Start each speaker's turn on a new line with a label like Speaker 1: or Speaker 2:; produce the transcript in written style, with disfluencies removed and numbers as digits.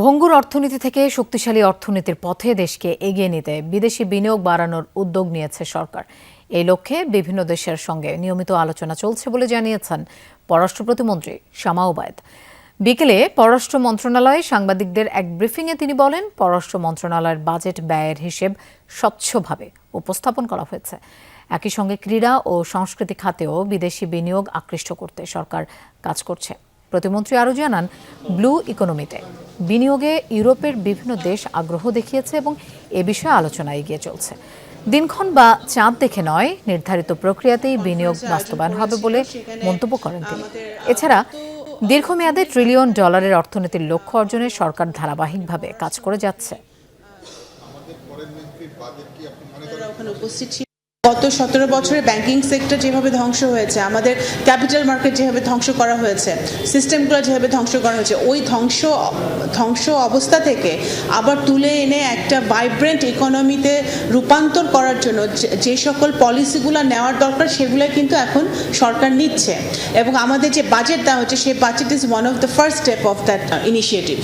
Speaker 1: ভঙ্গুর অর্থনীতি থেকে শক্তিশালী অর্থনীতির পথে দেশকে এগিয়ে নিতে বিদেশি বিনিয়োগ বাড়ানোর উদ্যোগ নিয়েছে সরকার। এই লক্ষ্যে বিভিন্ন দেশের সঙ্গে নিয়মিত আলোচনা চলছে বলে জানিয়েছেন পররাষ্ট্র প্রতিমন্ত্রী শামা ওবায়দ। বিকেলে পররাষ্ট্র মন্ত্রণালয়ে সাংবাদিকদের এক ব্রিফিংয়ে তিনি বলেন, পররাষ্ট্র মন্ত্রণালয়ের বাজেট ব্যয়ের হিসেব স্বচ্ছভাবে উপস্থাপন করা হয়েছে। একই সঙ্গে ক্রীড়া ও সংস্কৃতি খাতেও বিদেশি বিনিয়োগ আকৃষ্ট করতে সরকার কাজ করছে। প্রতিমন্ত্রী আরও জানান, ব্লু ইকোনমিতে বিনিয়োগে ইউরোপের বিভিন্ন দেশ আগ্রহ দেখিয়েছে এবং এ বিষয়ে আলোচনা এগিয়ে চলছে। দিনক্ষণ বা চাঁদ দেখে নয়, নির্ধারিত প্রক্রিয়াতেই বিনিয়োগ বাস্তবায়ন হবে বলে মন্তব্য করেন তিনি। এছাড়া দীর্ঘমেয়াদে $1 ট্রিলিয়ন অর্থনীতির লক্ষ্য অর্জনে সরকার ধারাবাহিকভাবে কাজ করে যাচ্ছে।
Speaker 2: গত 17 বছরে ব্যাংকিং সেক্টর যেভাবে ধ্বংস হয়েছে, আমাদের ক্যাপিটাল মার্কেট যেভাবে ধ্বংস করা হয়েছে, সিস্টেমগুলো যেভাবে ধ্বংস করা হয়েছে, ওই ধ্বংস অবস্থা থেকে আবার তুলে এনে একটা ভাইব্রেন্ট ইকোনমিতে রূপান্তর করার জন্য যে সকল পলিসিগুলো নেওয়ার দরকার সেগুলো কিন্তু এখন সরকার নিচ্ছে, এবং আমাদের যে বাজেট দেওয়া হচ্ছে সেই budget is one of the first step of that initiative.